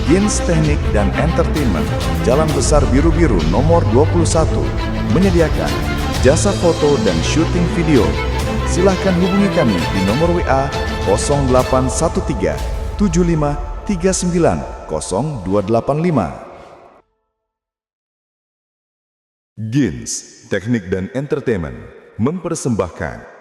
Gins Teknik dan Entertainment, Jalan Besar Biru-Biru nomor 21, menyediakan jasa foto dan syuting video. Silahkan hubungi kami di nomor WA 0813 75 39 0285. Gins Teknik dan Entertainment mempersembahkan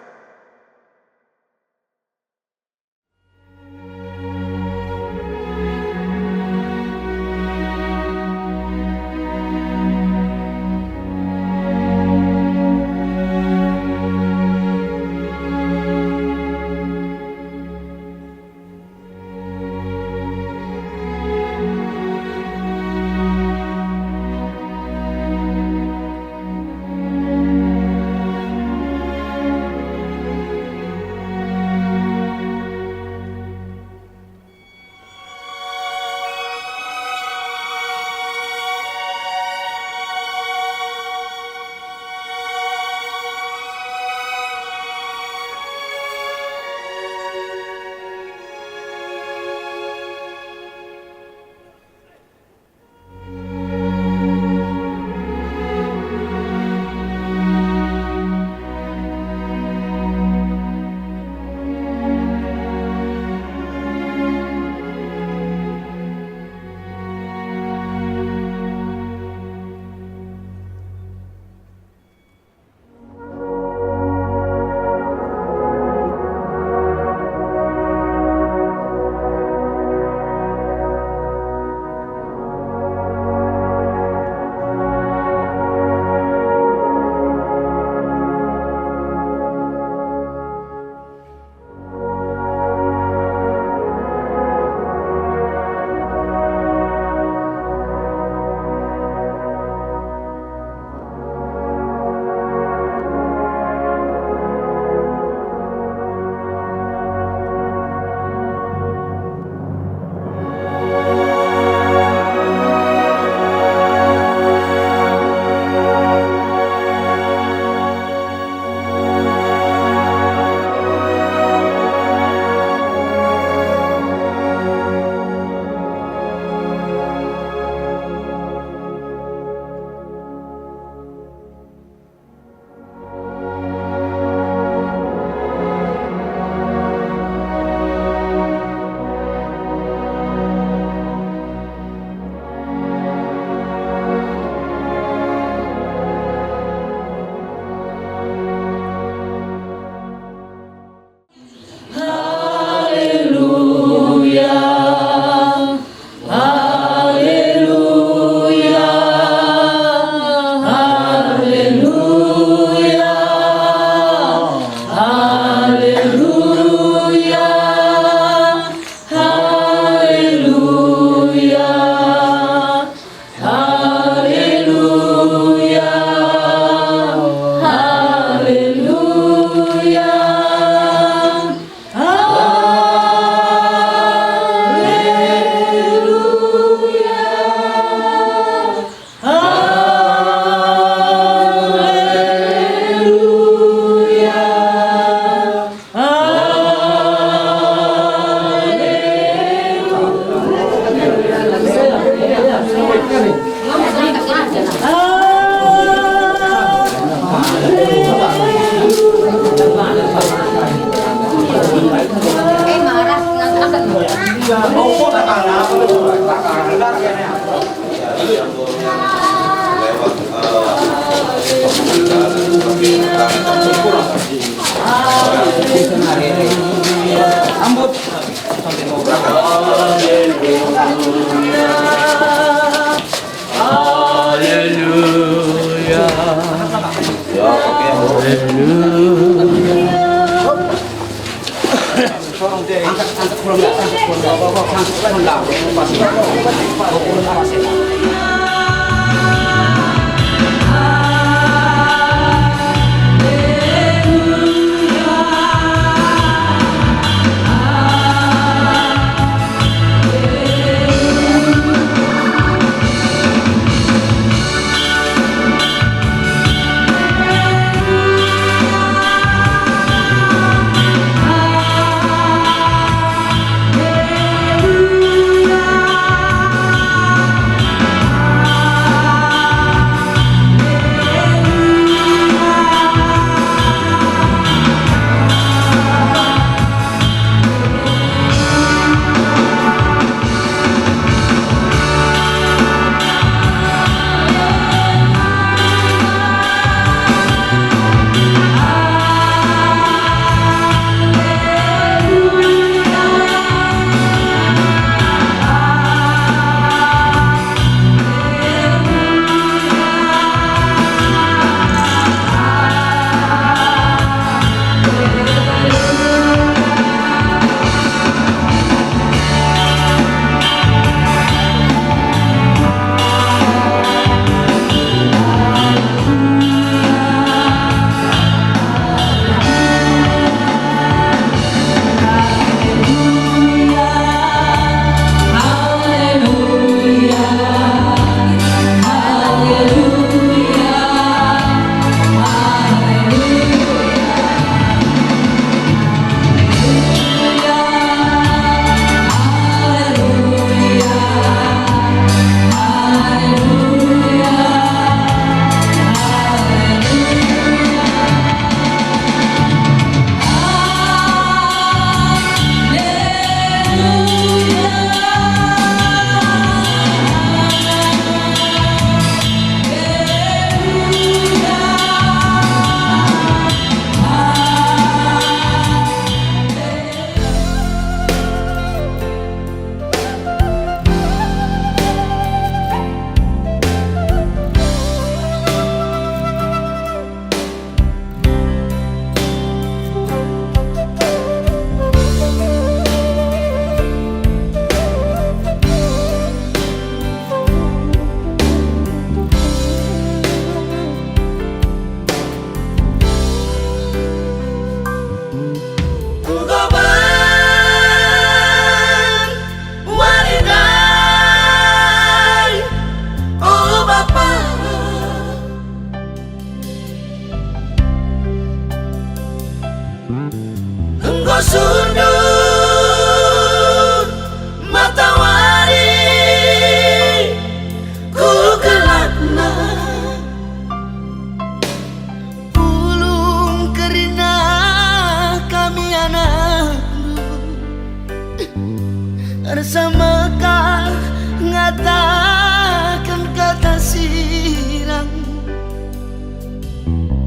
Bersamakah ngatakan kata sirang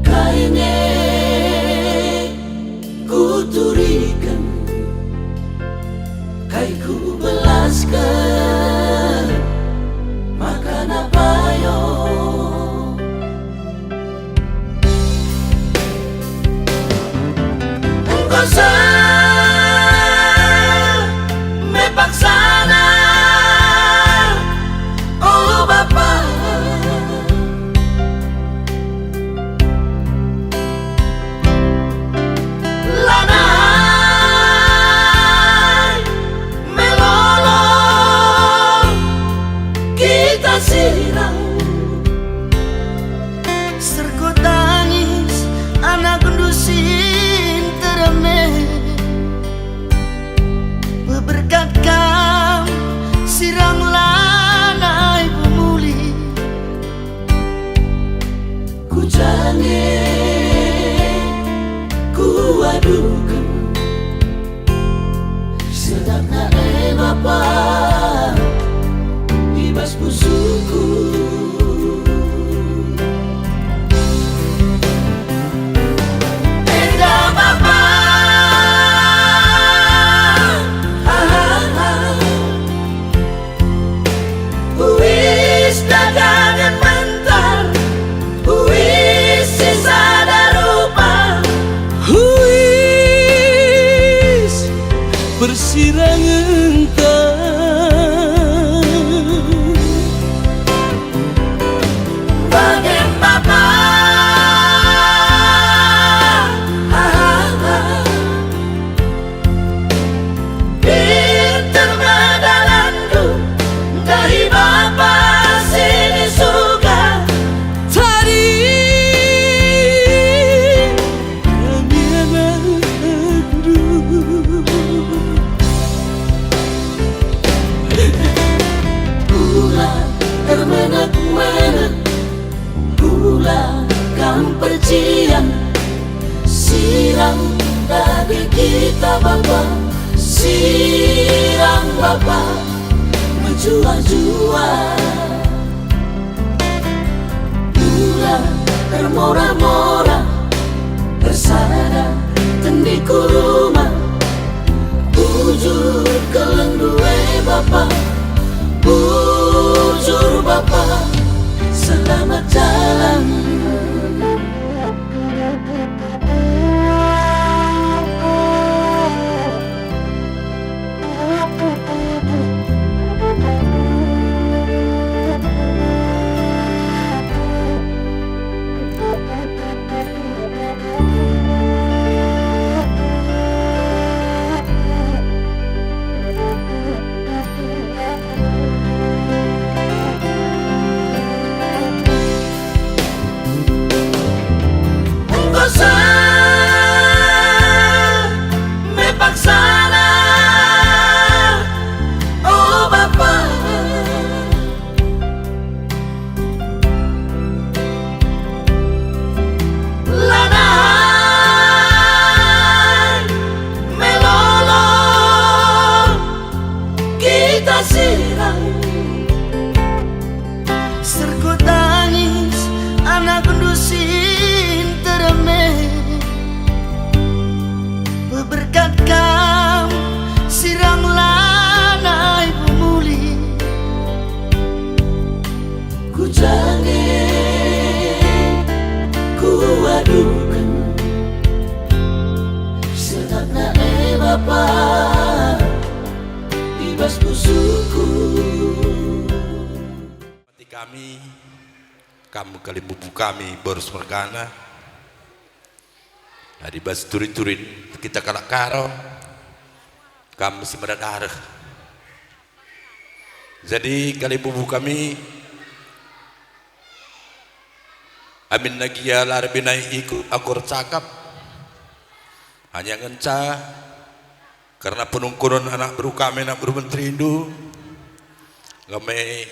kaine ku turikan kai ku belaskan makan apa yo engkau mepaksana oh Bapa lanai melolo kita sirang serko tangis anak kundusin terame berkat kam sirang lanai pemuli ku jange ku adukan sedangna Bapa ibas busuku Enda Bapa dagangan mentar huis sisa darupa huis bersirang entar bagian Bapa pinter madalanku dari Bapa percian sirang dari kita Bapa sirang Bapa menjua-jua pula termora-mora bersada tendiku rumah bujur kelendue Bapa bujur Bapa selamat jalan mepaksana oh Bapa lanai melolo kita sirang serko tangis anak kundusin terame berkat kam sirang lanai pemuli ku jange ku adukan sedangna Bapa ibas busuku kami kamu kali bubu kami boros merkana hari bas turin-turin kita kalak karo kamu si meradar jadi kali bubu kami amin nagia larbinai ikut akur cakap hanya ngenca karena penungkuran anak beru kami anak beru menteri Indu kami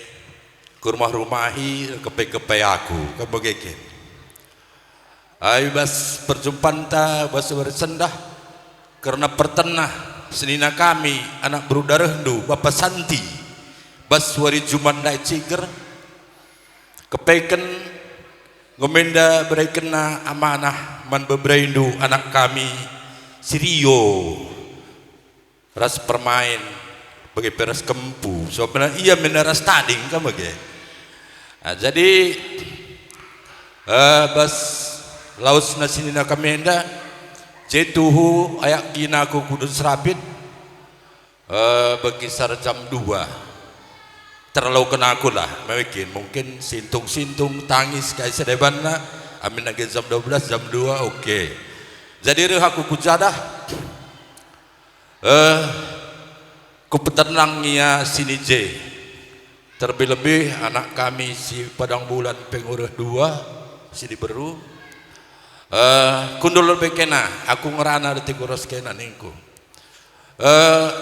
ke rumah-rumahi kepe-kepe aku kebegeke Ayo bas perjumpaan ta bas bersendah karena pertenah senina kami anak berudara hendu Bapak Santi baswari Juman dai ciger kepeken ngomenda berekena amanah man bebreindu anak kami Sirio ras permain bagi peras kempu so benar iya meneras tading kan bagi jadi bas laus nasinina kamenda cetuhu ayak kina aku kudus rapid berkisar jam 2 terlalu kena aku lah mungkin sintung-sintung tangis kayak sedeban lah amin lagi jam 12 jam 2 oke. Jadi aku kujadah ku petenangnya sini J terlebih-lebih anak kami si Padang Bulan pengurus 2 si Diberu kundul lebih kena aku ngerana detik urus kena ningku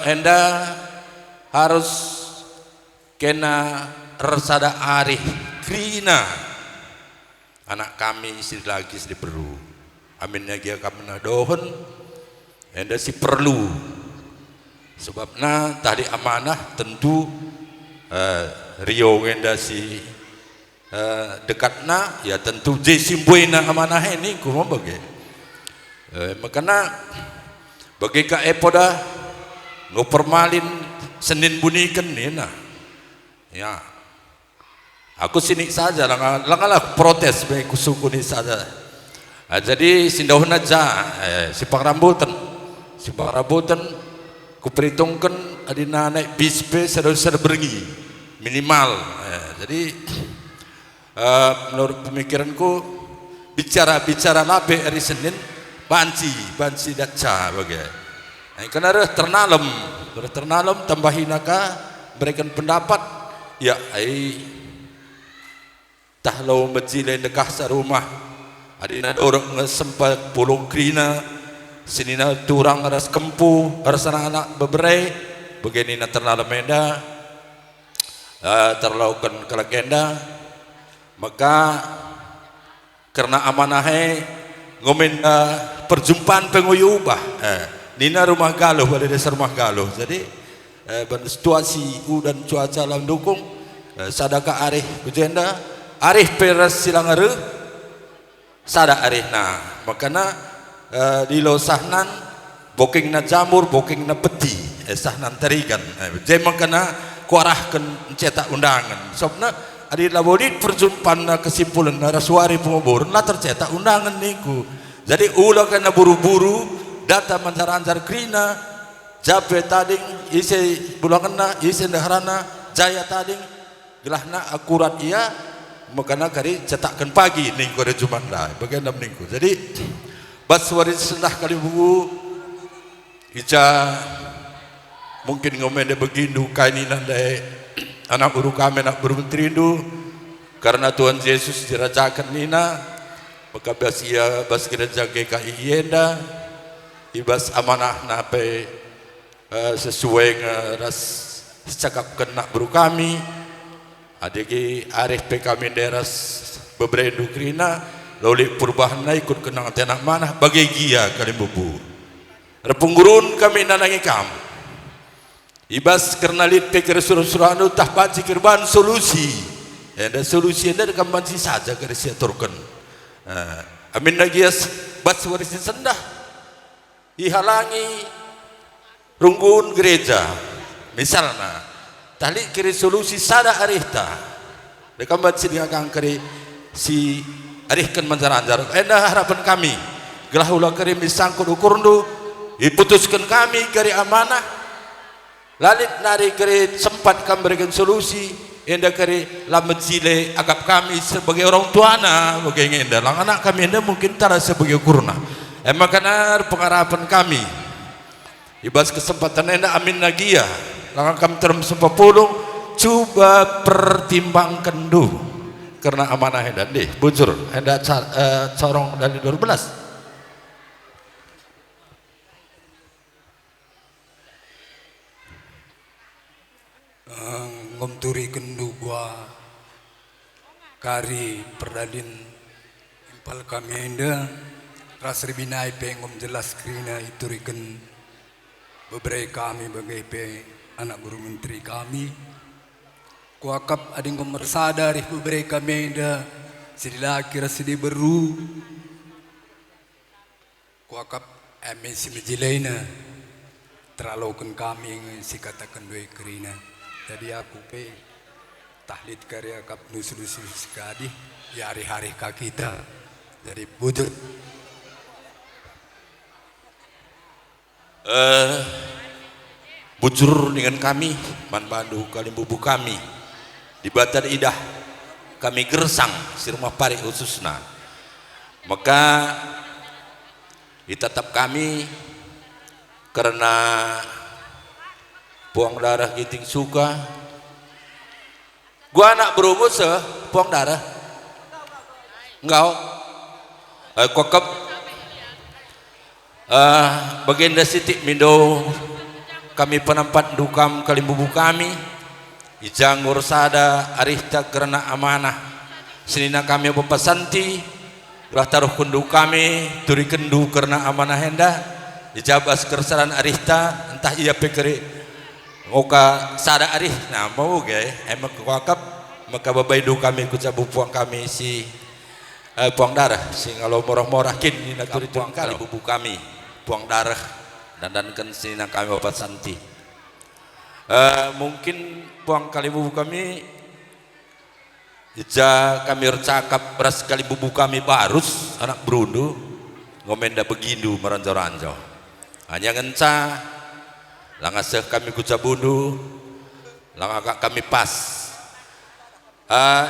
enda harus kena resada arih krina anak kami istri lagi istri perlu aminnya dia kamena dohon enda si perlu sebabnya tadi amanah tentu Rio enda si dekatna ya tentu jesimbuina amanah ini kumau bagi makanya bagi ka epoda ngopermalin Senin bunikan nih nah ya, aku sini saja, langalah protes baik suku ini saja. Jadi sindahun aja, simpang rambutan, kuperhitungkan adina naik bis sedang berengi minimal. Jadi menurut pemikiranku bicara lape hari Senin banci daca bagai. Karena ternalam tambahin naka berikan pendapat. Ya, tahlau majilai dekah sarumah adina orang sempat pulung krina sinina turang ras kempu ras anak beberai begini na terlalu menda terlaukan kelagenda maka karena amanahai ngomenda perjumpaan penguyubah nina rumah galuh pada dasar rumah galuh jadi situasi dan cuaca lam dukung sadaka arih bejenda arih peras silangaru sada arih nah makana di lo sahnan booking na jamur booking na peti sahnan terigan jadi makana kuarahkan cetak undangan sobna adi labodit perjumpaan na kesimpulan na rasuari pengobor na tercetak undangan niku jadi ulah kena buru-buru data mancar-ancar krina Jabe tading isi bulangna isi daharana jaya tading gelahna akurat ia makana kari cetakkan pagi ning kore Jumat lah bagian dalam ningku jadi baswari sendah kali buku ica mungkin ngomende begindu kaini nandai anak buru kami anak buru menterindu karena Tuhan Yesus dirajakan nina maka basia bas kira jage ka ienda ibas amanah nape sesuai ras cakap kena buru kami adegi arif kami deras beberendu krina lauli perubahan na ikut kenang tenak mana bagi gia kali bubu repung kami nanangi kamu ibas karena lit pikir suruh-suruhanu tah baci kirban solusi ada solusi ada kambansi saja kari siaturkan amin nagias bas warisi sendah dihalangi runggun gereja misalnya tali kiri solusi sada arihta mereka baca dengan kiri si arihkan manjar-anjar harapan kami gelah ulah kiri misangkut ukurundu diputuskan kami kiri amanah lalit nari kiri sempat kami berikan solusi enda kiri lamet jile agap kami sebagai orang tuana bagaimana enda lang anak kami enda mungkin tara sebagai kurna makanya pengharapan kami ibas kesempatan enda amin nagia langkah kami term 40 coba pertimbangkan dulu karena amanah enda deh bujur enda corong dari 12 ngomturi kendu gua kari perdalin impal kami enda ras ribinai pengom jelas krina ituriken beberapa kami BGP anak guru menteri kami kuakap ading komersada dari beberapa meda sila kira sidi beru kuakap MSC Mejilaina terlalukan kami si katakan dua kerina jadi aku pe tahlid karya kap nusul sekali ya hari-hari kita jadi bujur bujur dengan kami man bandu kalimbubu kami di Batar Idah kami gersang si rumah pari khususna maka ditetap kami karena buang darah giting suka gua anak berumus buang darah enggak kokep baginda sitik mindo kami penampat dukam kalimbubu kami ijanggur sada arihta karena amanah senina kami bapak santi telah taruh kundu kami turi kendu karena amanah hendak dijabas kersaran arihta entah ia pikir ngoka sada arih nah mau ge emak kewakap maka babaidu kami kucabu puang kami si puang darah si kalau morah-morah kin nina turi tuang kali bubu kami puang darah dan senina kami bapak santi mungkin puang kali bubu kami ija kami bercakap beras kali bubu kami barus anak berundu ngomenda begindu meranjau-ranjau hanya ngenca langaseh kami kucabundu langakak kami pas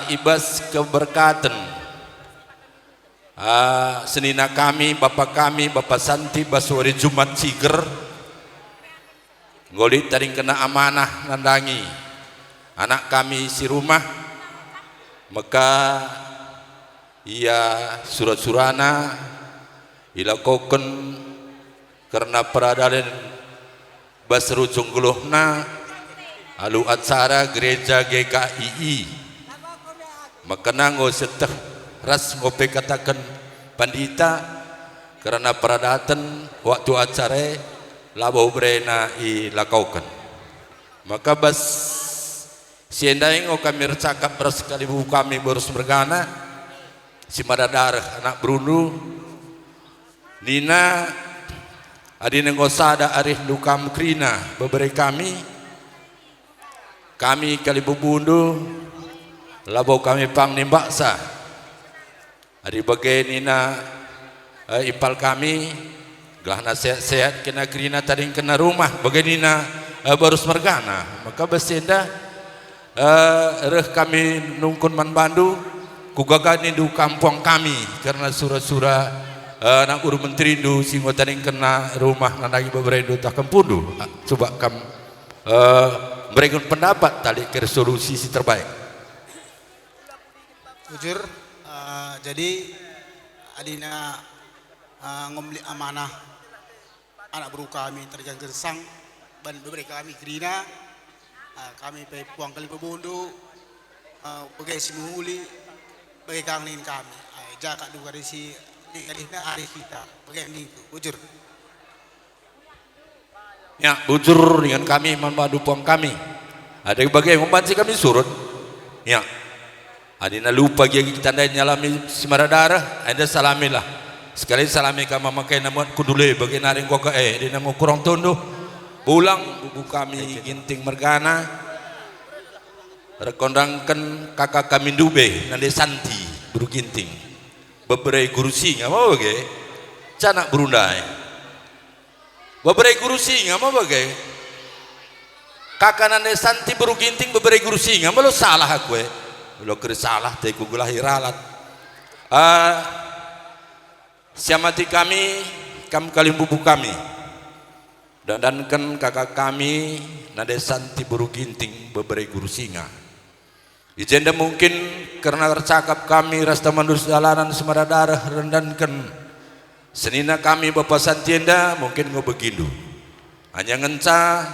ibas keberkatan senina kami bapak santi baswari Jumat Ciger ngolit taring kena amanah nandangi anak kami si rumah maka ia surat-surana ilakoken karena peradalan basru cunggeluhna alu acara gereja GKII maka nanggo seteh ras ngope katakan pandita karena peradatan waktu acara labau brena ilakaukan maka bas siendai ngo kami recakap ras kali buku kami berus bergana si madadarah anak Brundu Nina adina ngosada arih dukam krina beberapa kami kali bubundu labau kami pang nimbaksa adi bagai nina ipal kami gelahna sehat-sehat kena krina tadi kena rumah bagai nina barus mergana maka besenda reh kami nungkun man bandu kugagani du kampung kami karena surah-surah anak guru menteri du singgo tadi kena rumah nanagi beberapa tak kempundu coba kam berikan pendapat tadi ke resolusi si terbaik jujur jadi adina ngomli amanah anak buru kami terjang gersang dan beberapa kami gerina kami pe puang kali pebundu bagai si muhuli bagai kangin kami jakak duga si kalihna hari kita bagai niku jujur ya bujur dengan kami membantu puang kami ada bagai membantu kami surut ya adina lupa lagi kita nyalami simaradarah ada salamilah sekali salami kami memakai nama kudule bagi naring kok dina mau kurang tondo pulang bubu kami ginting mergana rekondangkan kakak kami dube nande santi buru ginting beberapa guru singa mau bagai canak berundai beberapa guru singa mau bagai kakak nande santi buru ginting beberapa guru singa malu salah aku lo kersalah teku gulahi ralat siamati kami kalim bubu kami dan kan kakak kami nade santi buru ginting beberapa guru singa ijenda mungkin karena tercakap kami rasta mandus jalanan semaradarah rendankan senina kami bapak santienda mungkin ngobegindu hanya ngenca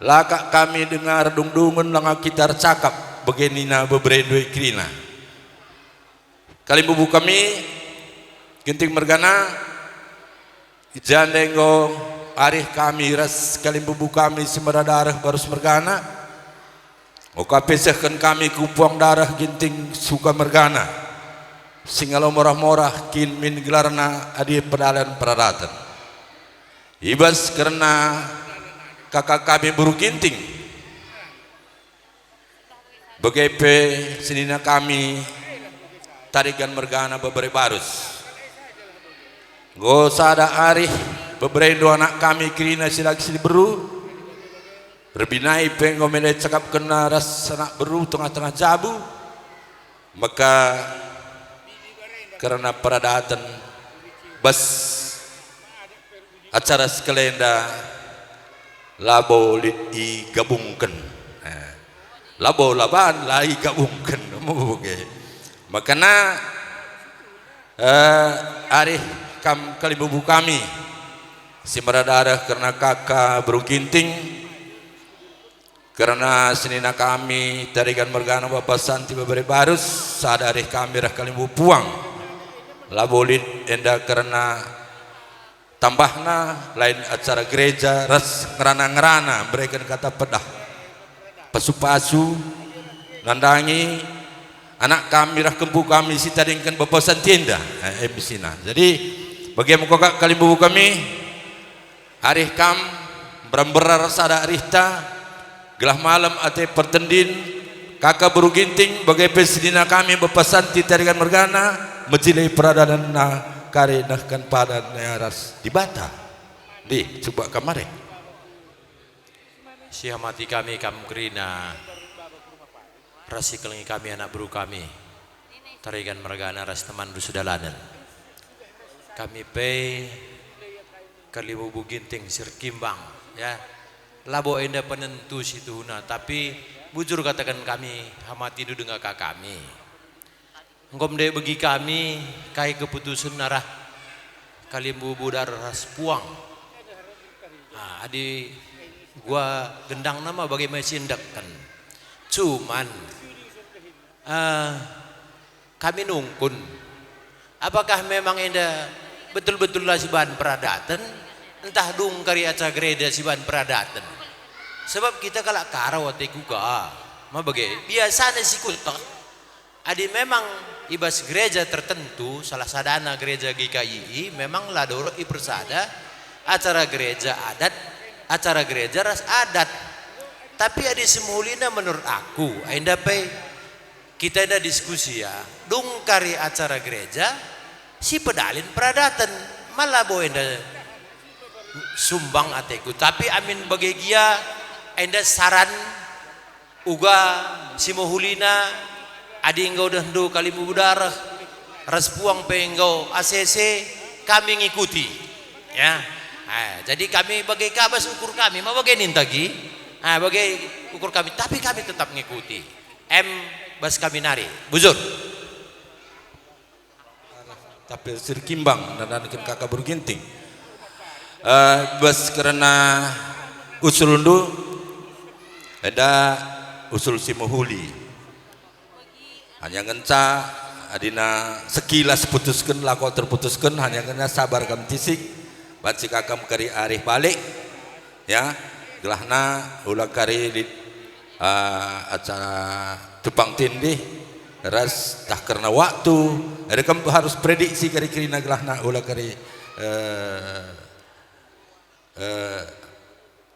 lakak kami dengar dungdungan langa kita tercakap begenina beberapa krina kalim bubu kami ginting mergana ijandenggo arih kami ras kalimbubu kami semara darah barus mergana. Oka pesahkan kami kupuang darah ginting suka mergana. Singalo morah-morah kin min gelarna adi pedalan peradatan. Ibas karena kakak kami buru ginting. Begepe senina kami tarikan mergana beberapa barus. Go sada arih beberendo anak kami kirina silag sili beru. Rebinai penggo mene cakap kena ras anak beru tengah-tengah jabu. Maka karena peradatan bas acara sekelenda labo i gabungkan. Labo laban lai gabungkan. Makanya arih kalimbubu kami si darah karena kakak beruginting karena senina kami tarikan mergana bapak santi beberapa barus sadarih kami rah kalimbubu puang labolit enda karena tambahna lain acara gereja ras ngerana-ngerana berikan kata pedah pasu-pasu nandangi anak kami rah kempu kami si tadingkan bapak santienda ebisina. Jadi bagaimana kakak kalimbubu kami arih kam beramberar sada arihta gelah malam ate pertendin kakak beruginting bagai pesidina kami bepasanti tarikan mergana menjilai peradanan na kare nahkan padan nearas di bata di coba kemarin si hamati kami kam kerina rasi kelengi kami anak buru kami tarikan mergana ras teman dusudalanan kami pe kalimbubu ginting sirkimbang ya labo enda penentu situna tapi bujur katakan kami hamati du dengan kami engkom de bagi kami kai keputusan narah kalimbubu daras puang nah, adi gua gendang nama bagi mesin kan cuman kami nungkun apakah memang enda betul-betullah si bahan peradatan entah dung kari acara gereja si bahan peradatan sebab kita kalak karo ate kuka ma bagai biasanya si kutak adi memang ibas gereja tertentu salah sadana gereja GKI memang ladoro ipersada acara gereja adat acara gereja ras adat tapi adi semulina menurut aku enda pe kita ada diskusi ya dung kari acara gereja si pedalin peradatan malah boh enda sumbang ateku tapi amin bagi dia enda saran uga si mohulina adi engkau dah do kalimbubu darah ras puang pe engkau ACC kami ngikuti ya jadi kami bagi kabas ukur kami mau bagi nintagi bagi ukur kami tapi kami tetap ngikuti bas kami nari bujur tapi sirkimbang dan kakak berginting bas karena usul undu ada usul si mohuli hanya ngenca adina sekilas putuskan lako terputuskan hanya kena sabar kam tisik banci kakam kari arih balik ya gelahna ulah kari di acara tupang tindih ras tak karena waktu ada kamu harus prediksi kari kirina gelahna ulah kari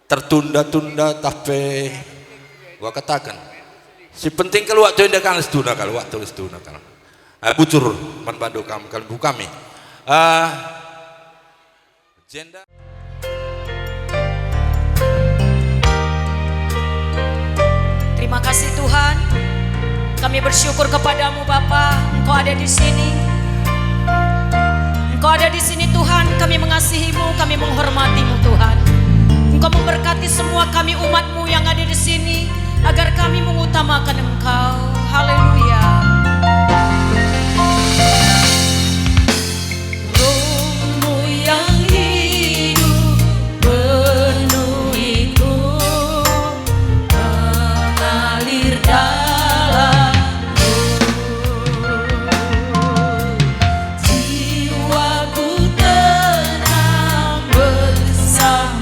tertunda-tunda tapi gua katakan si penting kalau waktu indah kan setuna kalau waktu setuna kalau bucur man bandu kamu kalau bu kami agenda terima kasih Tuhan kami bersyukur kepadamu Bapa Engkau ada di sini Engkau ada di sini Tuhan kami mengasihimu kami menghormatimu Tuhan Engkau memberkati semua kami umatmu yang ada di sini agar kami mengutamakan Engkau. Haleluya. Rohmu yang hidup penuh itu mengalir dalamku. Jiwaku tenang bersama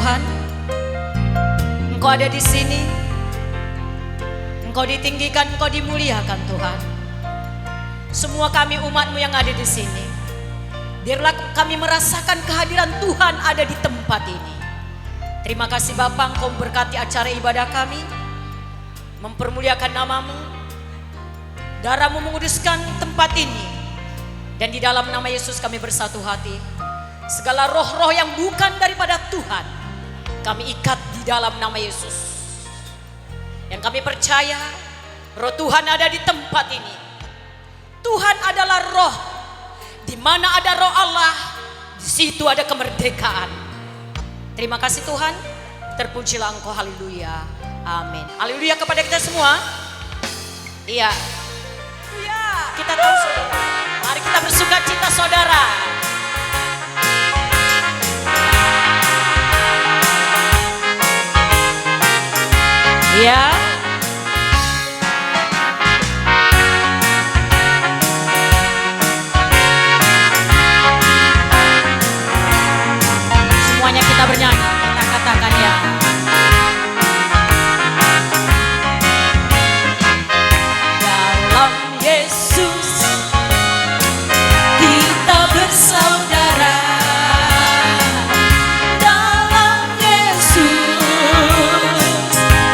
Tuhan. Engkau ada di sini. Engkau ditinggikan, Engkau dimuliakan Tuhan. Semua kami umat-Mu yang ada di sini, biarlah kami merasakan kehadiran Tuhan ada di tempat ini. Terima kasih Bapa, Engkau memberkati acara ibadah kami, mempermuliakan nama-Mu. Darah-Mu menguduskan tempat ini. Dan di dalam nama Yesus kami bersatu hati. Segala roh-roh yang bukan daripada Tuhan, kami ikat di dalam nama Yesus. Yang kami percaya, roh Tuhan ada di tempat ini. Tuhan adalah roh. Di mana ada roh Allah, di situ ada kemerdekaan. Terima kasih Tuhan. Terpujilah Engkau, haleluya. Amin. Haleluya kepada kita semua. Iya. Iya, kita tahu saudara. Mari kita bersuka cita saudara. Iya. Semuanya kita bernyanyi, kita katakan ya. Dalam Yesus kita bersaudara. Dalam Yesus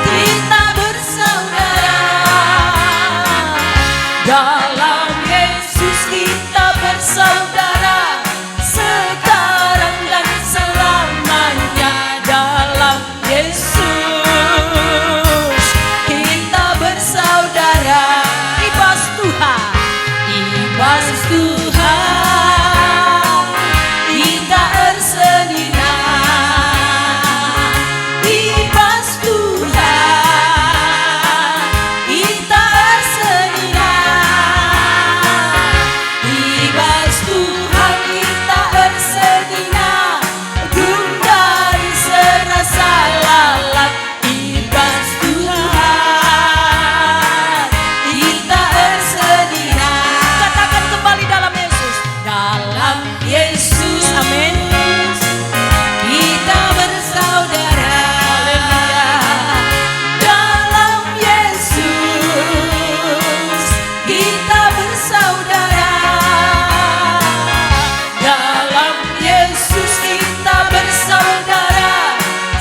kita bersaudara. Dalam Yesus kita bersaudara. Sekarang dan selamanya. Dalam Yesus kita bersaudara. Ibas Tuhan, ibas Tuhan, kita ersenina. Ibas Tuhan, kita ersenina. Ibas Tuhan, kita ersenina. Gundari serasa lalat. Ibas Tuhan, kita ersenina. Katakan kembali dalam Yesus. Dalam Yesus, amin. Kita bersaudara. Haleluya. Dalam Yesus kita bersaudara. Dalam Yesus kita bersaudara.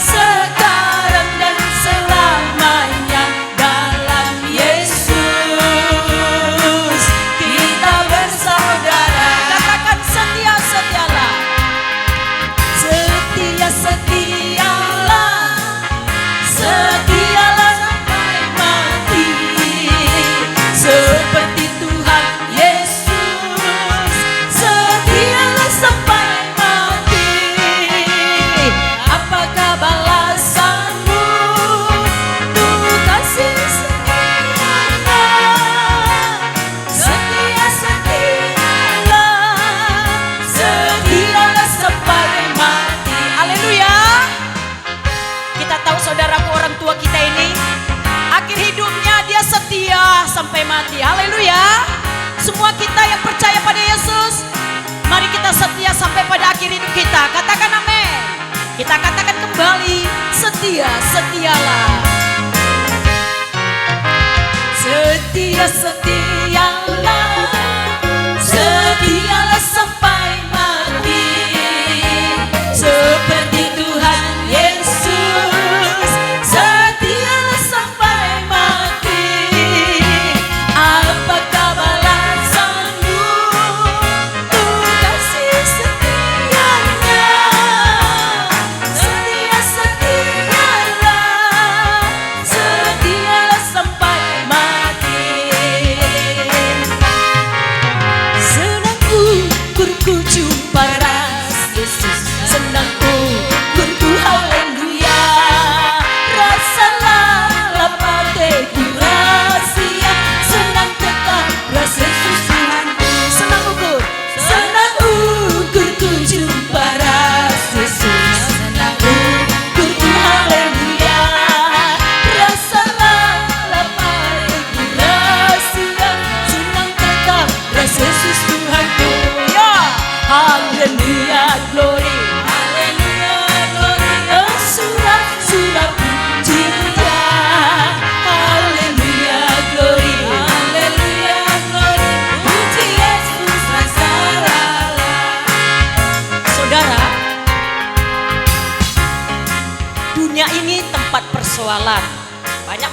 Sekarang dan selamanya. Dalam Yesus kita bersaudara. Katakan setia-setialah. Setia-setialah. Setialah sampai mati. Seperti Tuhan Yesus. Setialah sampai mati. Apakah balasanmu untuk kasih setiamu? Setia-setialah. Setialah sampai mati. Haleluya. Kita tahu saudaraku, orang tua kita ini akhir hidupnya dia setia sampai mati. Haleluya. Semua kita yang percaya pada Yesus, mari kita setia sampai pada akhir hidup kita. Katakan amin. Kita katakan kembali, setia-setialah. Setia-setialah. Setialah sampai mati. Seperti Tuhan Yesus. Setialah sampai mati. Apakah balasanmu untuk kasih setianya? Setia-setialah. Setialah sampai mati.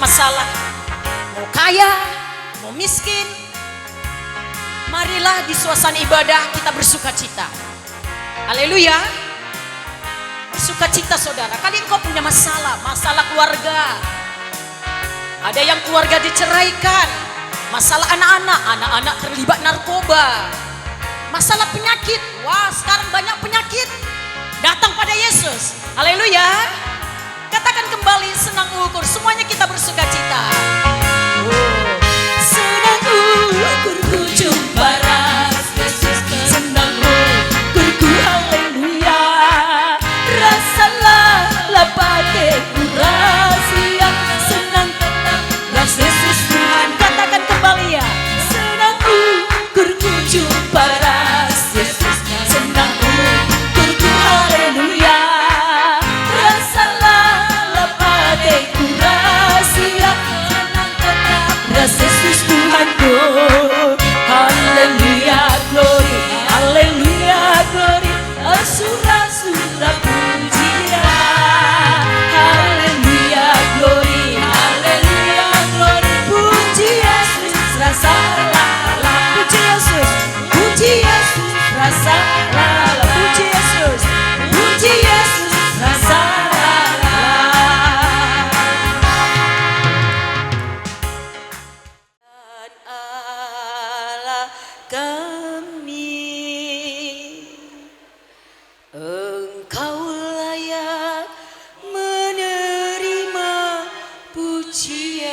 masalah, mau kaya, mau miskin, marilah di suasana ibadah kita bersuka cita. Haleluya. Bersuka cita saudara. Kali engkau punya masalah, masalah keluarga. Ada yang keluarga diceraikan, masalah anak-anak terlibat narkoba, masalah penyakit. Wah, sekarang banyak penyakit. Datang pada Yesus. Haleluya. Katakan kembali, senang ukur. Semuanya kita bersuka cita. Senang ukurku jumpa ras Yesus. Senang ukurku, haleluya. Rasalah lapatku rahasia. Senang ras Yesus Tuhan. Katakan kembali ya. Senang ukurku jumpa ras Yesus. Senang ukurku, haleluya. Rasalah lapatku rahasia. Ras Yesus Tuhanku. Haleluya, glory. Haleluya, glory. Asura-sura pujian. Haleluya, glory. Haleluya, glory. Puji Yesus, rasalah. Puji Yesus. Puji Yesus, rasalah. Puji Yesus. Puji Yesus, rasalah. Allah kami, Engkau layak menerima pujian,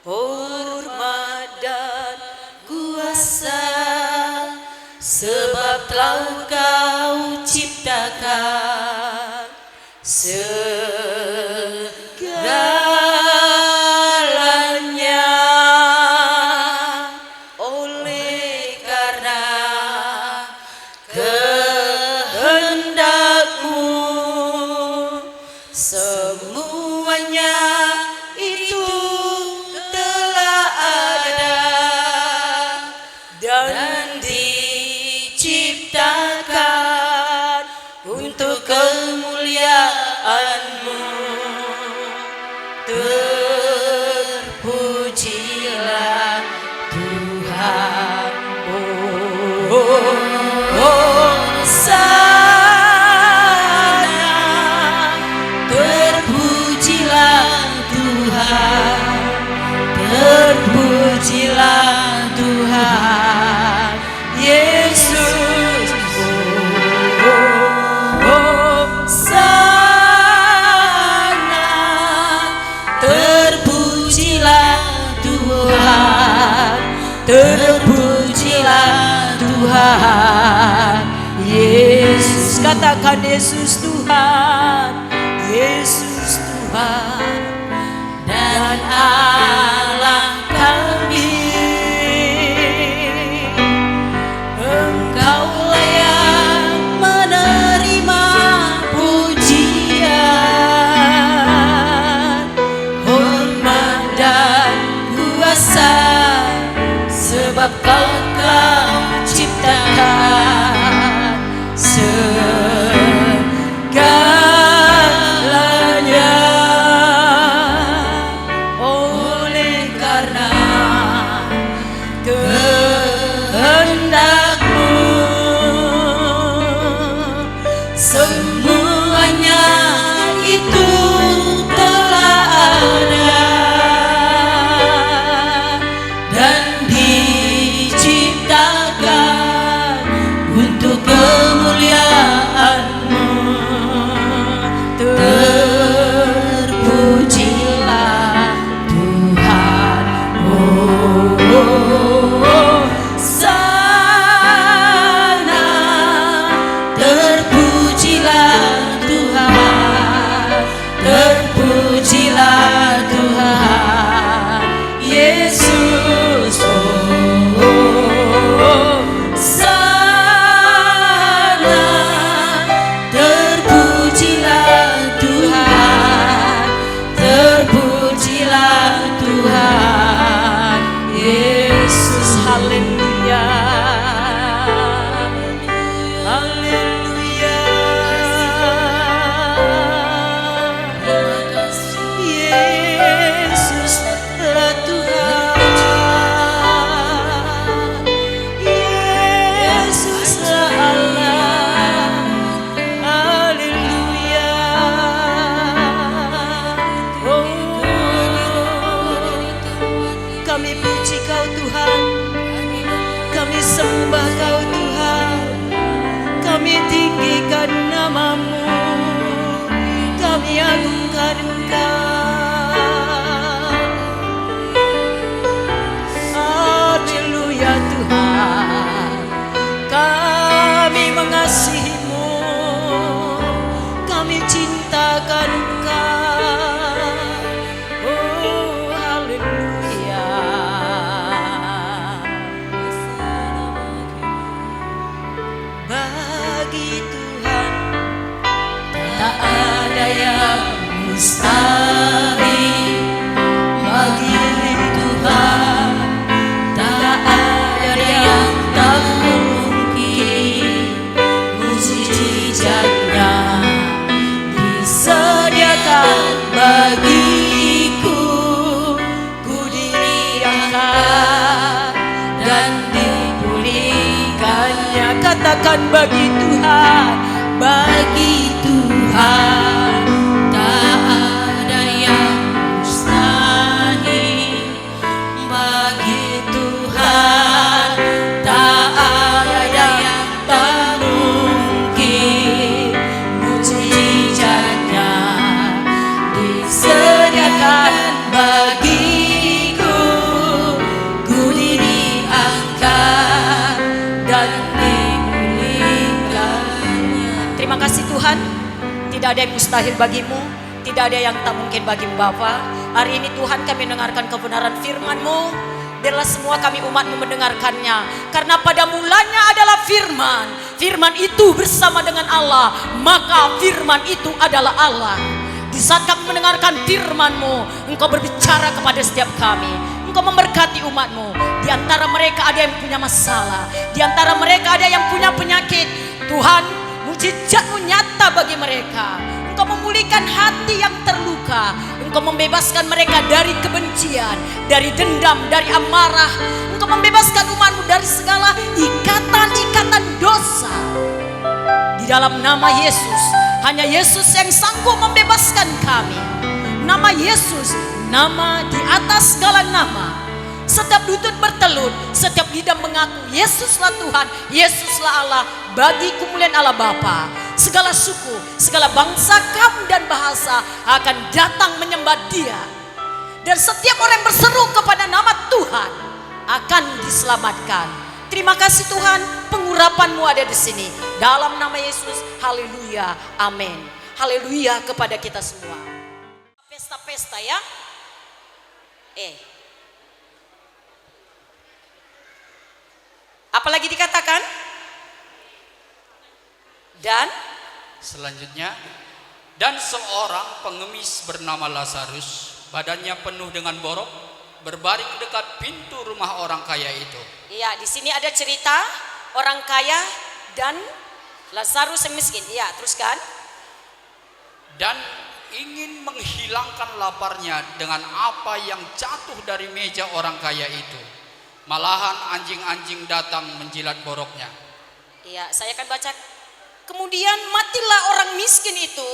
hormat dan kuasa, sebab telah Kau ciptakan segalanya. Oleh karena kehendak-Mu, semuanya itu telah ada dan diciptakan untuk kemuliaan-Mu. Terpujilah Tuhan. Hosana. Terpujilah Tuhan. Terpujilah Tuhan Yesus. Hosana. Terpujilah Tuhan. Terpujilah Tuhan Yesus. Katakan Yesus Tuhan. Yesus Tuhan dan Allah kami. Engkau layak menerima pujian, hormat dan kuasa, sebab Kau ciptakan segalanya. Oleh karena kehendak-Mu, semuanya itu telah ada dan diciptakan untuk kemuliaan-Mu. Terpujilah Tuhan. Kami puji Kau Tuhan, kami sembah Kau Tuhan, kami tinggikan nama-Mu, kami agungkan Engkau. Haleluya Tuhan, kami mengasihi-Mu, kami cintakan Engkau. Oh haleluya. Bagi Tuhan tak ada yang mustahil. Bagi Tuhan tak ada yang tak mungkin. Mujizatnya disediakan bagiku. Ku diangkat dan dipulihkannya. Katakan bagi Tuhan, bagi Tuhan tak ada yang mustahil. Bagi Tuhan tak ada yang tak mungkin. Mujizatnya disediakan bagiku. Ku diangkat dan dipulihkannya. Terima kasih Tuhan, tidak ada yang mustahil bagimu, tidak ada yang tak mungkin bagi Bapa. Hari ini Tuhan kami mendengarkan kebenaran firman-Mu. Biarlah semua kami umat-Mu mendengarkannya. Karena pada mulanya adalah firman. Firman itu bersama dengan Allah, maka firman itu adalah Allah. Di saat kami mendengarkan firman-Mu, Engkau berbicara kepada setiap kami. Engkau memberkati umat-Mu. Di antara mereka ada yang punya masalah, di antara mereka ada yang punya penyakit. Tuhan, mujizat-Mu nyata bagi mereka. Engkau memulihkan hati yang terluka. Engkau membebaskan mereka dari kebencian, dari dendam, dari amarah. Engkau membebaskan umat-Mu dari segala ikatan-ikatan dosa. Di dalam nama Yesus, hanya Yesus yang sanggup membebaskan kami. Nama Yesus, nama di atas segala nama. Setiap lutut bertelut, setiap lidah mengaku Yesuslah Tuhan, Yesuslah Allah. Bagi kemuliaan Allah Bapa, segala suku, segala bangsa, kaum dan bahasa akan datang menyembah Dia. Dan setiap orang yang berseru kepada nama Tuhan akan diselamatkan. Terima kasih Tuhan, pengurapan-Mu ada di sini. Dalam nama Yesus, haleluya, amin. Haleluya kepada kita semua. Pesta-pesta ya. Apalagi dikatakan? Dan selanjutnya, dan seorang pengemis bernama Lazarus, badannya penuh dengan borok, berbaring dekat pintu rumah orang kaya itu. Iya, di sini ada cerita orang kaya dan Lazarus yang miskin. Iya, teruskan. Dan ingin menghilangkan laparnya dengan apa yang jatuh dari meja orang kaya itu. Malahan anjing-anjing datang menjilat boroknya. Iya, saya akan baca. Kemudian matilah orang miskin itu,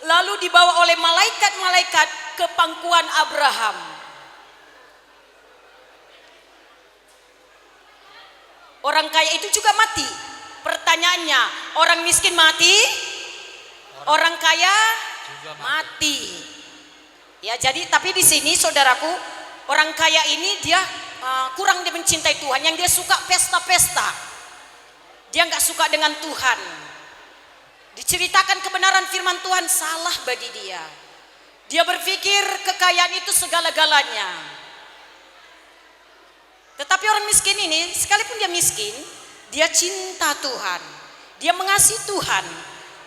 lalu dibawa oleh malaikat-malaikat ke pangkuan Abraham. Orang kaya itu juga mati. Pertanyaannya, orang miskin mati, orang kaya mati. Ya, jadi tapi di sini saudaraku, orang kaya ini dia kurang dia mencintai Tuhan. Yang dia suka pesta-pesta, dia nggak suka dengan Tuhan. Diceritakan kebenaran firman Tuhan, salah bagi dia. Dia berpikir kekayaan itu segala-galanya. Tetapi orang miskin ini, sekalipun dia miskin, dia cinta Tuhan, dia mengasihi Tuhan.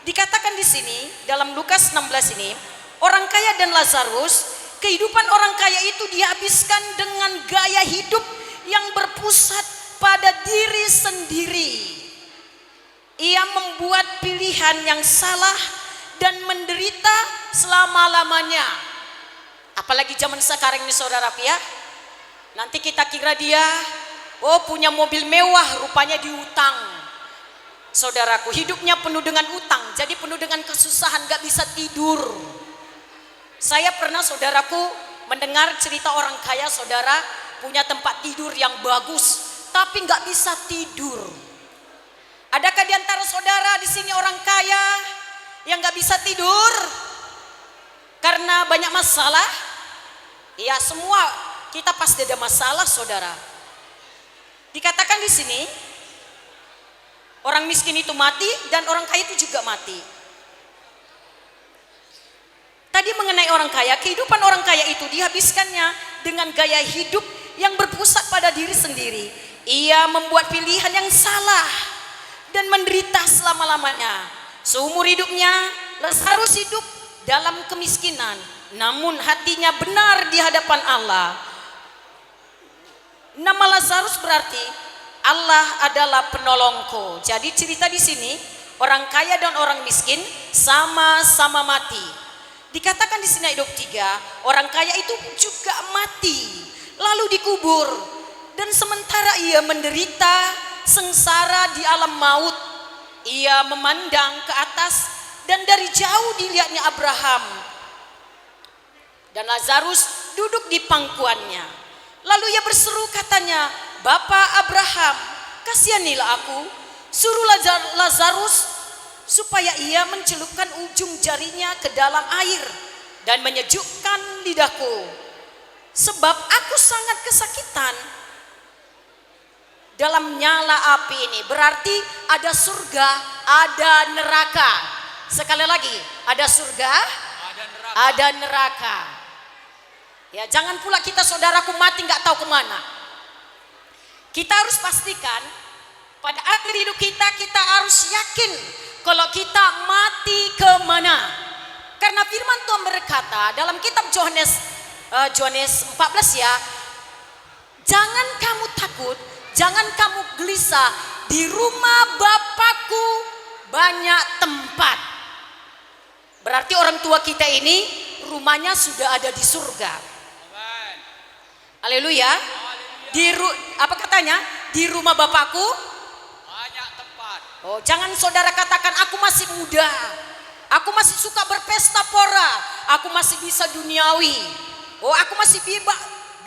Dikatakan di sini dalam Lukas 16 ini, orang kaya dan Lazarus, kehidupan orang kaya itu dihabiskan dengan gaya hidup yang berpusat pada diri sendiri. Ia membuat pilihan yang salah dan menderita selama-lamanya. Apalagi zaman sekarang ini saudara ya. Nanti kita kira dia punya mobil mewah, rupanya diutang. Saudaraku, hidupnya penuh dengan utang, jadi penuh dengan kesusahan, gak bisa tidur. Saya pernah saudaraku mendengar cerita orang kaya saudara, punya tempat tidur yang bagus, tapi nggak bisa tidur. Adakah di antara saudara di sini orang kaya yang nggak bisa tidur karena banyak masalah? Ya, semua kita pasti ada masalah, saudara. Dikatakan di sini orang miskin itu mati dan orang kaya itu juga mati. Tadi mengenai orang kaya, kehidupan orang kaya itu dihabiskannya dengan gaya hidup yang berpusat pada diri sendiri. Ia membuat pilihan yang salah dan menderita selama-lamanya. Seumur hidupnya Lazarus hidup dalam kemiskinan, namun hatinya benar di hadapan Allah. Nama Lazarus berarti Allah adalah penolongku. Jadi cerita di sini orang kaya dan orang miskin sama-sama mati. Dikatakan di sini ayat 23, orang kaya itu juga mati lalu dikubur, dan sementara ia menderita sengsara di alam maut, ia memandang ke atas dan dari jauh dilihatnya Abraham dan Lazarus duduk di pangkuannya. Lalu ia berseru katanya, "Bapa Abraham, kasihanilah aku, suruh Lazarus supaya ia mencelupkan ujung jarinya ke dalam air dan menyejukkan lidahku, sebab aku sangat kesakitan dalam nyala api ini." Berarti ada surga, ada neraka. Sekali lagi, ada surga, ada neraka. Ya, jangan pula kita, saudaraku, mati nggak tahu kemana. Kita harus pastikan pada akhir hidup kita, kita harus yakin kalau kita mati kemana. Karena firman Tuhan berkata dalam kitab Yohanes 14 ya, jangan kamu takut, jangan kamu gelisah, di rumah Bapakku banyak tempat. Berarti orang tua kita ini rumahnya sudah ada di surga. Haleluya. Apa katanya? Di rumah Bapakku Banyak tempat. Oh, jangan saudara katakan aku masih muda, aku masih suka berpesta pora, aku masih bisa duniawi, oh aku masih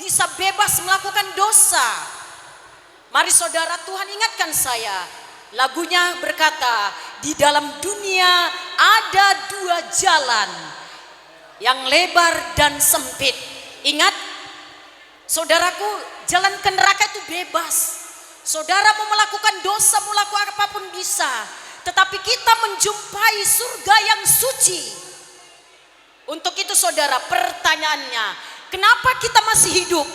bisa bebas melakukan dosa. Mari saudara, Tuhan ingatkan saya, lagunya berkata, di dalam dunia ada dua jalan, yang lebar dan sempit. Ingat saudaraku, jalan ke neraka itu bebas. Saudara mau melakukan dosa, mau melakukan apapun bisa. Tetapi kita menjumpai surga yang suci. Untuk itu saudara, pertanyaannya, kenapa kita masih hidup?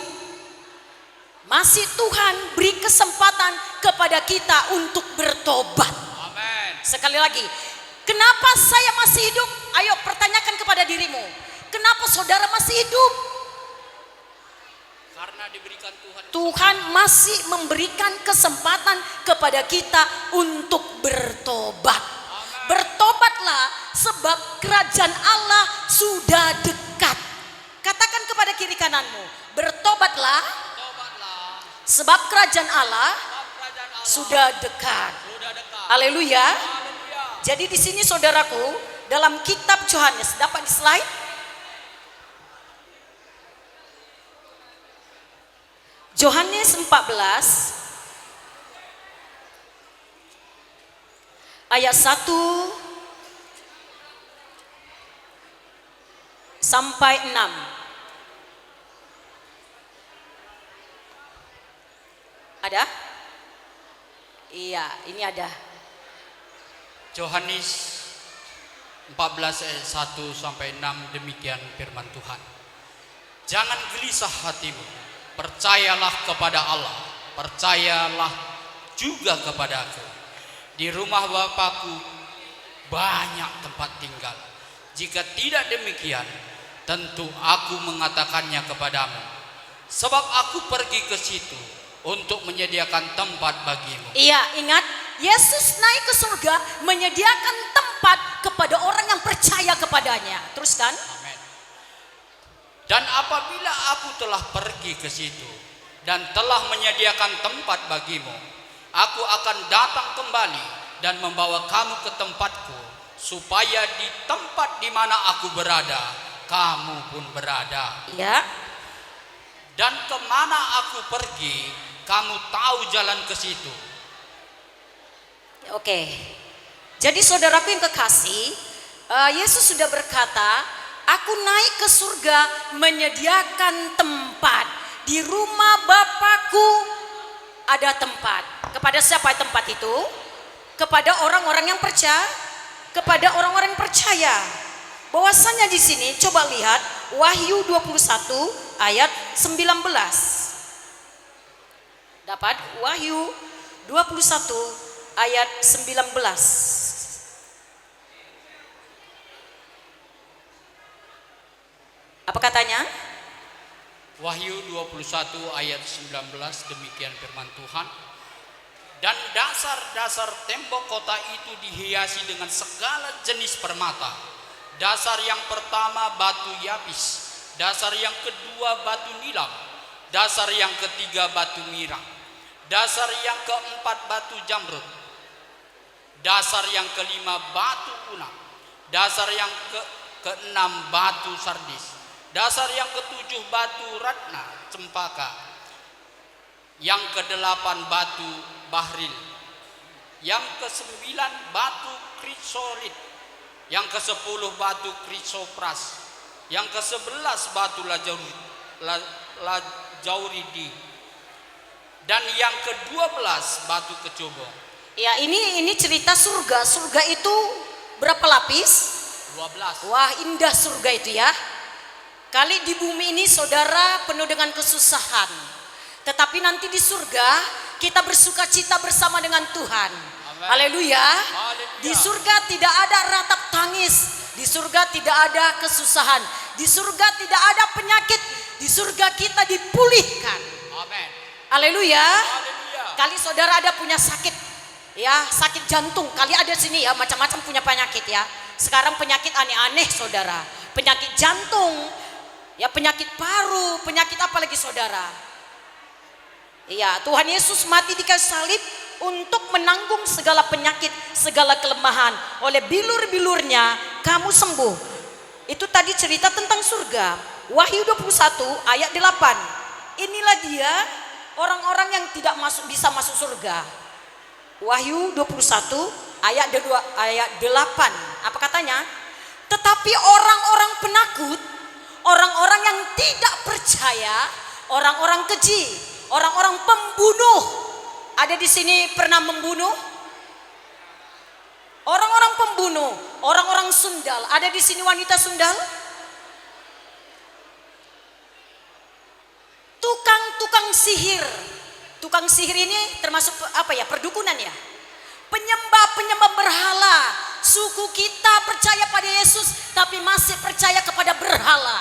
Masih Tuhan beri kesempatan kepada kita untuk bertobat. Amin. Sekali lagi, kenapa saya masih hidup? Ayo pertanyakan kepada dirimu. Kenapa saudara masih hidup? Karena diberikan Tuhan masih memberikan kesempatan kepada kita untuk bertobat. Bertobatlah sebab kerajaan Allah sudah dekat. Katakan kepada kiri kananmu, bertobatlah sebab kerajaan Allah sudah dekat. Haleluya. Jadi di sini saudaraku, dalam kitab Yohanes, dapat di slide? Yohanes 14 ayat 1 sampai 6. Ada? Iya, ini ada. Yohanes 14 ayat 1 sampai 6, demikian firman Tuhan. Jangan gelisah hatimu. Percayalah kepada Allah, percayalah juga kepadaku. Di rumah Bapakku banyak tempat tinggal. Jika tidak demikian, tentu aku mengatakannya kepadamu. Sebab aku pergi ke situ untuk menyediakan tempat bagimu. Iya, ingat, Yesus naik ke surga menyediakan tempat kepada orang yang percaya kepadanya. Teruskan. Amin. Dan apabila aku telah pergi ke situ dan telah menyediakan tempat bagimu, aku akan datang kembali dan membawa kamu ke tempatku, supaya di tempat di mana aku berada, kamu pun berada. Ya. Dan kemana aku pergi, kamu tahu jalan ke situ. Oke. Jadi saudaraku yang kekasih, Yesus sudah berkata, aku naik ke surga menyediakan tempat. Di rumah Bapakku ada tempat. Kepada siapa tempat itu? Kepada orang-orang yang percaya. Kepada orang-orang yang percaya. Bahwasannya di sini coba lihat Wahyu 21 ayat 19. Dapat Wahyu 21 ayat 19. Apa katanya? Wahyu 21 ayat 19, demikian firman Tuhan. Dan dasar-dasar tembok kota itu dihiasi dengan segala jenis permata. Dasar yang pertama batu yapis, dasar yang kedua batu nilam, dasar yang ketiga batu mirang, dasar yang keempat batu jamrud, dasar yang kelima batu unang, dasar yang keenam batu sardis, dasar yang ketujuh batu ratna cempaka, yang kedelapan batu bahril, yang kesembilan batu krisolit, yang kesepuluh batu krisopras, yang kesebelas batu lajauridi, dan yang ke-12 batu kecubung. Ya, ini cerita surga. Surga itu berapa lapis? 12. Wah, indah surga itu ya. Kali di bumi ini saudara penuh dengan kesusahan. Tetapi nanti di surga kita bersuka cita bersama dengan Tuhan. Haleluya. Di surga tidak ada ratap tangis. Di surga tidak ada kesusahan. Di surga tidak ada penyakit. Di surga kita dipulihkan. Amin. Haleluya. Kali saudara ada punya sakit, ya sakit jantung. Kali ada sini ya macam-macam punya penyakit ya. Sekarang penyakit aneh-aneh saudara. Penyakit jantung, ya penyakit paru, penyakit apa lagi saudara? Iya, Tuhan Yesus mati di kayu salib untuk menanggung segala penyakit, segala kelemahan. Oleh bilur-bilurnya kamu sembuh. Itu tadi cerita tentang surga. Wahyu 21 ayat 8. Inilah dia orang-orang yang tidak bisa masuk surga. Wahyu 21 ayat 8. Apa katanya? Tetapi orang-orang penakut, orang-orang yang tidak percaya, orang-orang keji, orang-orang pembunuh. Ada di sini pernah membunuh? Orang-orang pembunuh, orang-orang sundal. Ada di sini wanita sundal? Tukang sihir. Tukang sihir ini termasuk apa ya? Perdukunan ya. Penyembah berhala. Suku kita percaya pada Yesus tapi masih percaya kepada berhala.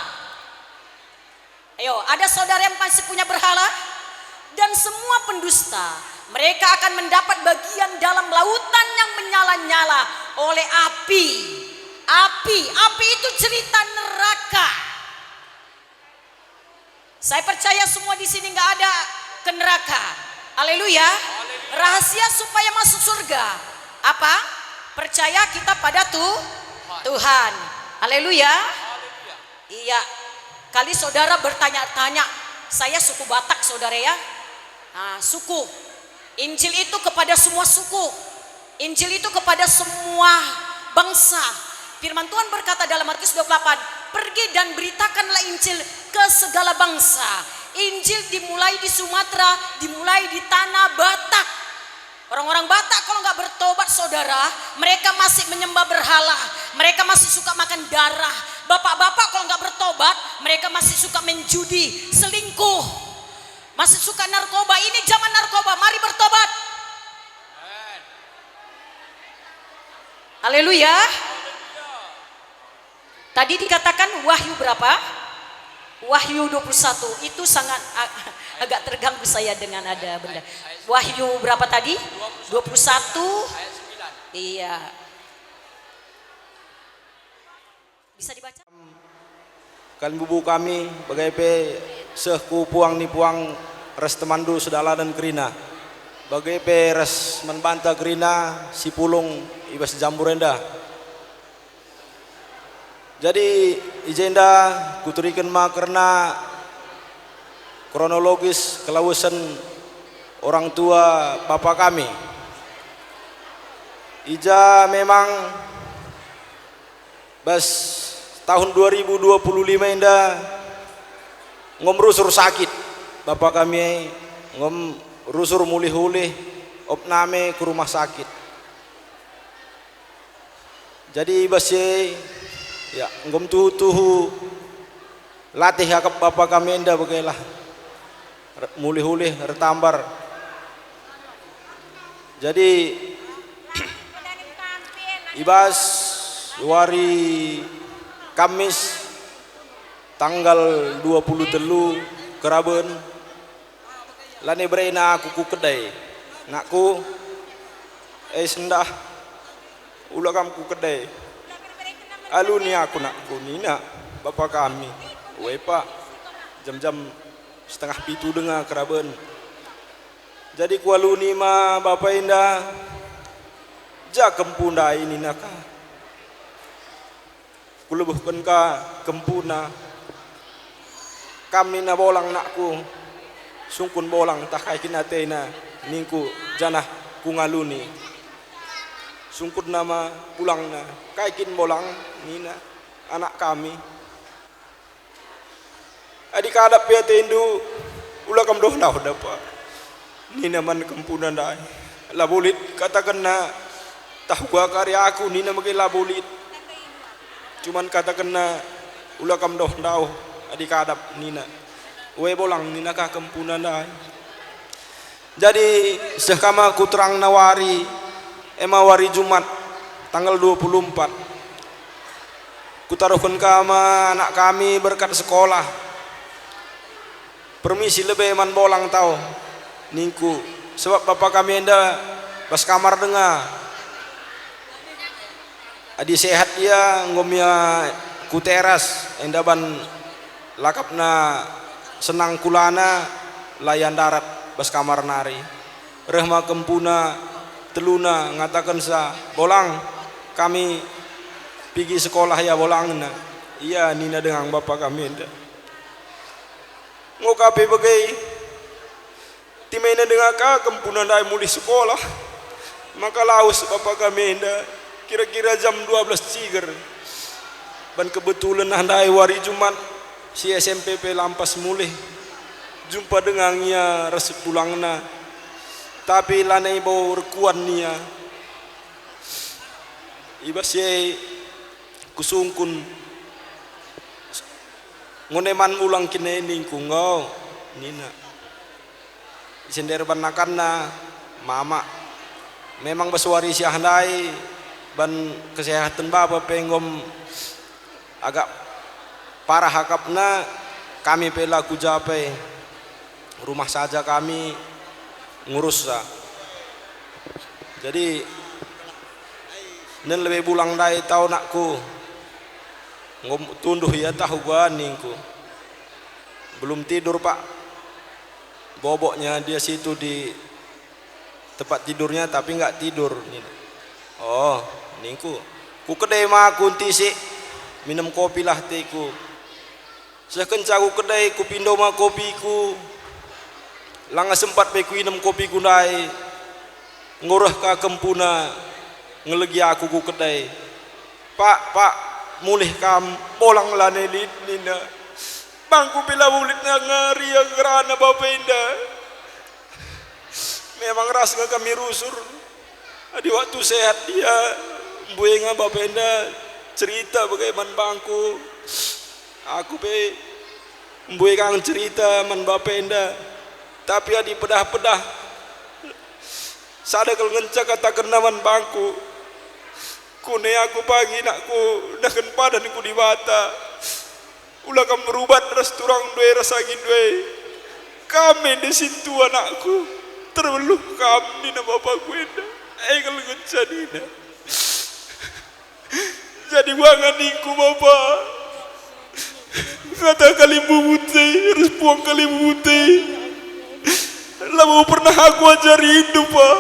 Ayo, ada saudara yang masih punya berhala? Dan semua pendusta, mereka akan mendapat bagian dalam lautan yang menyala-nyala oleh api. Api itu cerita neraka. Saya percaya semua di sini nggak ada ke neraka. Haleluya. Rahasia supaya masuk surga apa? Percaya kita pada Tuhan. Haleluya. Iya. Kali saudara bertanya-tanya, saya suku Batak saudara ya. Nah, suku. Injil itu kepada semua suku. Injil itu kepada semua bangsa. Firman Tuhan berkata dalam Markus 28, pergi dan beritakanlah Injil ke segala bangsa. Injil dimulai di Sumatera, dimulai di tanah Batak. Orang-orang Batak kalau nggak bertobat saudara, mereka masih menyembah berhala, mereka masih suka makan darah. Bapak-bapak kalau nggak bertobat, mereka masih suka menjudi, selingkuh, masih suka narkoba. Ini zaman narkoba, mari bertobat. Haleluya. Tadi dikatakan Wahyu berapa? Wahyu 21. Itu sangat agak terganggu saya dengan ada benda. Wahyu berapa tadi? 21. Iya. Bisa dibaca? Kalian bubu kami bagai sehku puang ni puang res temandu sedala dan kerina. Bagai res menbanta kerina si pulung ibas jamburenda. Jadi ijenda kuturikan ma karena kronologis kelausan orang tua bapak kami. Ija memang bas tahun 2025 indah ngom rusur sakit bapak kami, ngom rusur mulih-ulih opname ke rumah sakit. Jadi basi ya ngom tuhu latih akap bapak kami indah bagailah mulih-ulih retambar. Jadi ibas hari Kamis tanggal 23 Keraben lani berena aku ku kedai nakku sendah ulah kamu ku kedai aluni aku nakku nina bapak kami wepa jam-jam setengah pitu dengar Keraben. Jadi ku aluni ma bapak indah ja kempuna ini naka kulubuhkan ka kempuna kami na bolang nakku sungkun bolang takai kinatena ningku janah ku ngaluni sungkun nama pulang na kaikin bolang nina anak kami adik kadap ya tendu ulah kam doh dapat nina man kempuna dai labulit katakan na tahu gua karya aku nina magai labulit cuman katakan na ulah kam doh adik kadap nina we bolang nina ka kempunan dai. Jadi sekama ku terang nawari wari Jumat tanggal 24 ku taruhkan kama anak kami berkat sekolah permisi lebih man bolang tau ningku sebab bapak kami enda pas kamar dengar adi sehat dia ngomnya ku teras enda ban lakapna senang kulana layan darat bas kamar nari rehma kempuna teluna ngatakan sa bolang kami pergi sekolah ya bolang na iya nina dengan bapak kami enda ngokapi bagai timena dengan ka kempuna dai muli sekolah maka laus bapak kami enda kira-kira jam 12 ciger ban kebetulan handai hari Jumat si SMPP lampas mulih jumpa dengan ia resep pulangna tapi lanai bau rekuan nia ibas ye kusungkun ngoneman ulang kini ningku ngau nina sender banakan na mama memang beswari si handai ban kesehatan bapak penggom agak parah hakapna kami pelaku japai rumah saja kami ngurus sa. Jadi nen lebih bulang dai tau nakku ngom tunduh ya tahu gua ningku belum tidur pak boboknya dia situ di tempat tidurnya tapi nggak tidur nih. Oh ningku ku kedai mah kunti sih minum kopi lah teku sekencaku kedai ku pindo ma kopiku langa sempat pe ku minum kopi ku nai ngurah ka kempuna ngelegi aku ku kedai pak mulih kam bolang lane nina bangku pila bulit na ngari yang gerana bapak indah memang ras nga kami rusur di waktu sehat dia buenga bapak indah cerita bagaimana bangku aku pe mbuai kang cerita man bapenda tapi adi pedah-pedah sada kalau ngencak katakan naman bangku kune aku pagi nakku dakan padan ku di mata ulah kam berubat ras turang due rasagin due kami di situ anakku terbeluh kami na bapakku enda kalau ngencak dina jadi wangan niku bapak kata kali bubute harus buang kali bubute lama pernah aku ajari hidup pak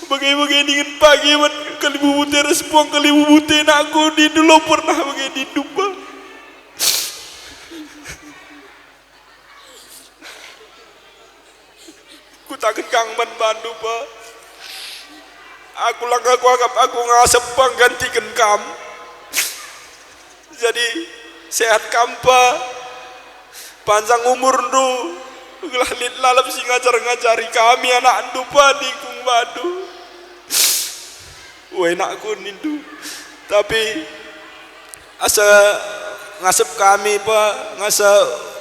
bagai-bagai dingin pagi man kali bubute harus buang kali bubute nak aku di dulu pernah bagai hidup pak ku takkan kang man bandu pa. Aku lang aku ngasep panggantikan kam. Jadi sehat kampa, panjang umur ndu, lit lalap si ngajari kami anak ndu pa di kung badu. Enak ku nindu, tapi asa ngasep kami pa, ngasa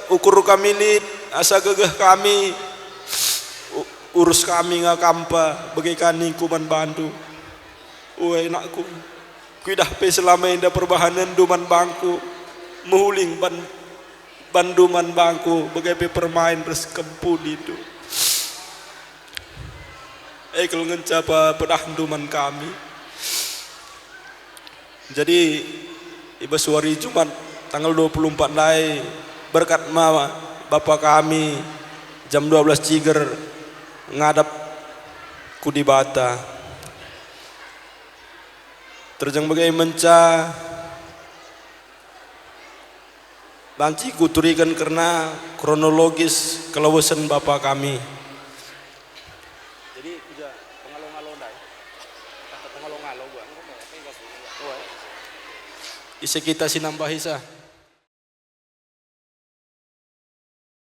ukur kami lit, asa gegah kami, urus kami ngakampa, bagaikan kuman bandu. Enak ku. Kuidah pe selama indah perbahanan duman bangku muhuling banduman bangku bagai pe permain res kempu itu. Kalau ngencapa pedah duman kami. Jadi iba suari Jumat tanggal 24 Lai berkat ma Bapak kami jam 12 ciger ngadap ku di Bata. Terjang bagai menca banci kuturikan karena kronologis kelawasan Bapak kami. Jadi pengalong-along dai. Kata pengalong-along gua. Isi kita sinambah isa.